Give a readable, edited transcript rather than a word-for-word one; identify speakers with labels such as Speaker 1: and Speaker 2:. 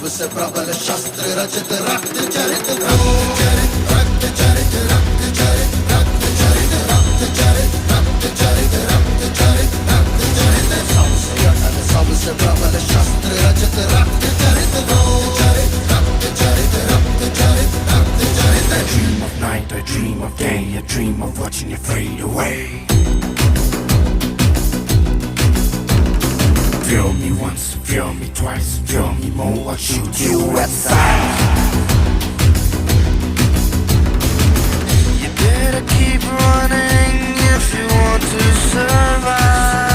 Speaker 1: सबसे प्रबल शस्त्र रचित रक्त चरित रक्त चरित रक्त चरित रक्त चरित रक्त चरित रक्त चरित रक्त चरित रक्त चरित रक्त चरित सबसे अटल सबसे प्रबल शस्त्र रचित रक्त चरित रक्त चरित रक्त चरित रक्त चरित रक्त चरित I dream of night, I dream of day, I dream of watching you fade away. Feel me once, feel me twice, feel me more, I'll shoot you at sight. You better keep running if you want to survive.